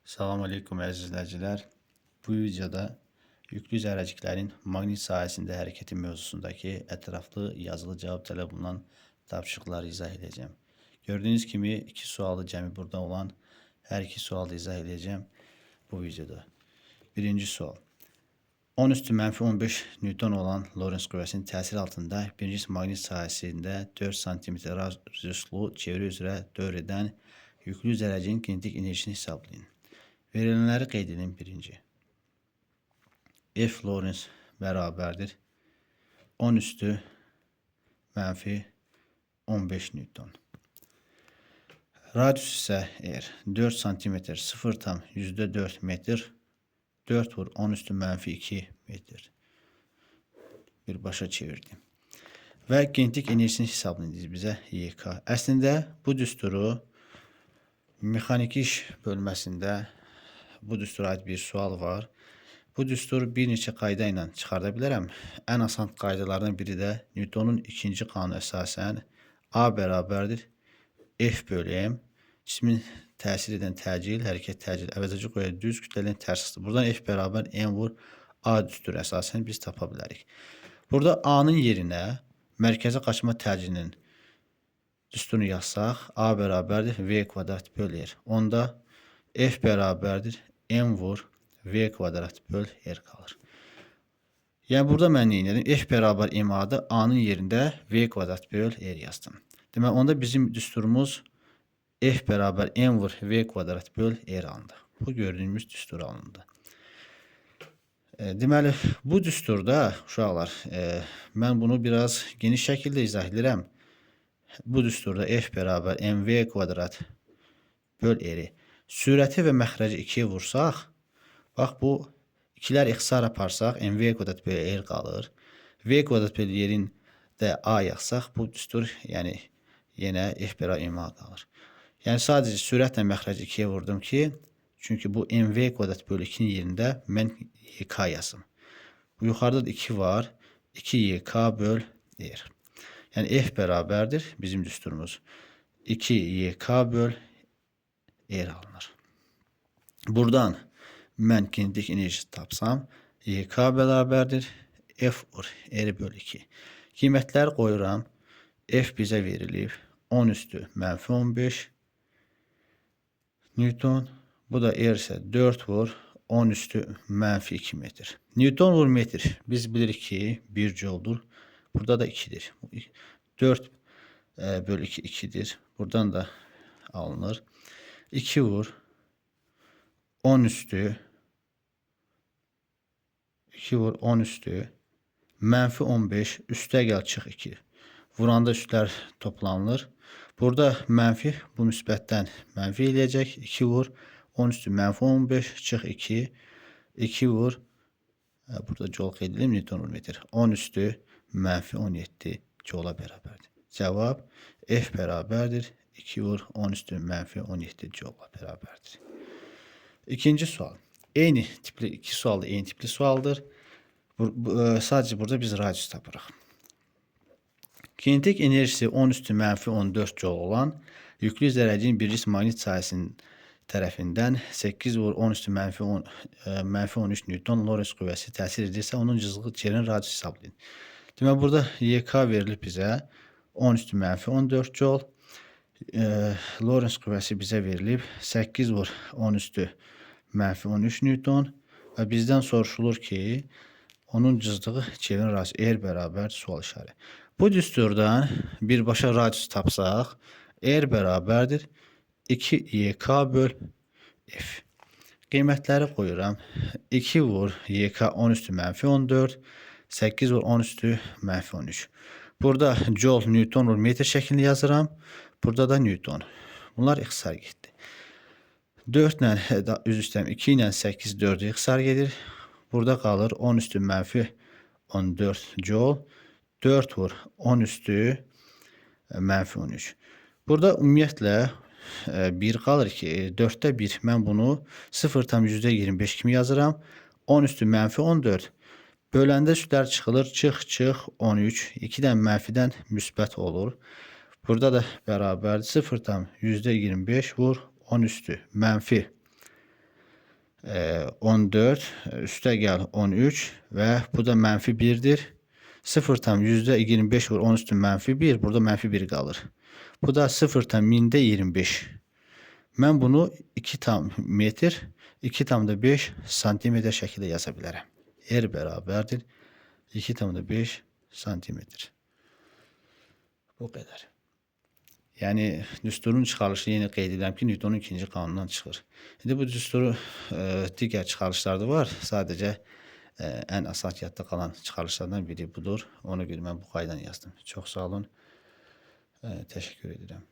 Salam aleyküm əziz izləyicilər. Bu videoda yüklü zərrəciklərin maqnit sahəsində hərəkəti mövzusundakı ətraflı yazılı cavab tələb olunan tapşırıqları izah edəcəm. Gördüyünüz kimi iki sualı cəmi burada olan hər iki sualı izah edəcəm bu videoda. Birinci sual. 10 üstü mənfi 15 Newton olan Lorentz qüvvəsinin təsiri altında bir cisim maqnit sahəsində 4 cm radiuslu çevrə üzrə dövr edən yüklü zərrəciyin kinetik enerjisini hesablayın. Verilənləri qeyd edin. Birinci. F Lorentz bərabərdir 10 üstü mənfi 15 Newton. Radius isə eğer 4 cm 0,4 metr 4 vur 10 üstü mənfi 2 metr. Birbaşa çevirdim. Və kinetik enerjisini hesablayın bizə YK. Əslində bu düsturu mexaniki iş bölməsində bu düstura ait bir sual var. Bu düstur bir neçə qayda ilə çıxarda bilərəm. Ən asan qaydalardan biri də Newtonun ikinci qanunu əsasən A bərabərdir F bölü M. Cismin təsir edən təcil, hərəkət təcil əvəzəci qoya düz kütlənin tərsizdir. Buradan F bərabər M vur A düsturu əsasən biz tapa bilərik. Burada A-nın yerinə mərkəzə qaçma təcilinin düsturunu yazsaq A bərabərdir V kvadrat bölü R. Onda F bərabərdir M vur V kvadrat böl R qalır. Yəni burada mən nə edirəm? F bərabər M-adır. A-nın yerində V kvadrat böl R yazdım. Demək onda bizim düsturumuz F bərabər M vur V kvadrat böl R alındı. Bu gördüyümüz düstur alındı. Deməli bu düsturda uşaqlar mən bunu biraz geniş şəkildə izah edirəm. Bu düsturda F bərabər MV kvadrat böl R-i sürəti və məxrəci 2-yə vursaq, bax bu ikilər ixtisar aparsaq MV kvadrat böl R qalır. V kvadrat böl R-in də A yazsaq bu düstur yəni yenə F bərabər MA qalır. Yəni sadəcə sürətlə məxrəci 2-yə vurdum ki, çünki bu MV kvadrat böl 2-nin yerində mən YK yazım. Bu yuxarıda da 2 var. 2YK böl R. Yəni F bərabərdir bizim düsturumuz 2YK böl R alınır. Buradan mən kinetik enerji tapsam YK bərabərdir F vur R böl 2. Qiymətləri qoyuram. F bizə verilib 10 üstü mənfi 15 Newton. Bu da R isə 4 vur 10 üstü mənfi 2 metr. Newton vur metr. Biz bilirik ki 1 jouldur. Burada da 2'dir. 4 bölü 2 2'dir. Buradan da alınır. 2 vur 10 üstü 2 vur 10 üstü mənfi 15 üstə gəl çıx 2. Vuranda üstlər toplanılır. Burada mənfi bu müsbətdən mənfi eləyəcək. 2 vur 10 üstü mənfi 15 çıx 2. 2 vur burada joule qeyd edelim Newton vur metr. 10 üstü mənfi 17 joule'a bərabərdir. Cavab F bərabərdir 2 vur 10 üstü mənfi 17 joule'a bərabərdir. İkinci sual. Eyni tipli iki sual da eyni tipli sualdır. Sadəcə burada biz radius tapırıq. Kinetik enerjisi 10 üstü mənfi 14 joule olan yüklü zərrəcinin bir cisim maqnit sahəsinin tərəfindən 8 vur 10 üstü mənfi 13 Newton Lorentz qüvvəsi təsir edirsə onun cızılı çevrənin radiusu hesablayın. Demək burada YK verilib bizə 10 üstü mənfi 14 joule. Lorentz qüvvəsi bizə verilib 8 vur 10 üstü mənfi 13 Newton və bizdən soruşulur ki onun cızdığı çevrənin radiusu R bərabər sual işarəti. Bu düsturdan birbaşa radius tapsaq R bərabərdir 2YK böl F. Qiymətləri qoyuram. 2 vur YK 10 üstü mənfi 14 8 vur 10 üstü mənfi 13. Burada joule Newton vur metr şəklində yazıram. Burada da Newton. Bunlar ixtisar getdi. 4 ilə üzr istəyirəm 2 ilə 8 4 ixtisar gedir. Burada qalır 10 üstü mənfi 14 joule. 4 vur 10 üstü mənfi 13. Burada ümumiyyətlə 1 qalır ki 4'te 1. Mən bunu 0,25 kimi yazıram. 10 üstü mənfi 14. Böləndə üstlər çıxılır. Çıx 13. 2'dən mənfidən müsbət olur. Burada da bərabər 0,25 vur 10 üstü mənfi 14 üstə gəl 13 və bu da mənfi 1-dir. 0,25 vur 10 üstü mənfi 1. Burada mənfi 1 qalır. Bu da 0,25. Mən bunu 2 tam metr 2,5 santimetr şəkildə yaza bilərəm. R bərabərdir 2,5 santimetr. Bu qədər. Yəni düsturun çıxarılışı yenə qeyd edirəm ki, Newtonun ikinci qanunundan çıxır. İndi bu düsturun digər çıxarışları da var. Sadəcə ən əsas yadda qalan çıxarışlardan biri budur. Ona görə mən bu qaydanı yazdım. Çox sağ olun. Təşəkkür edirəm.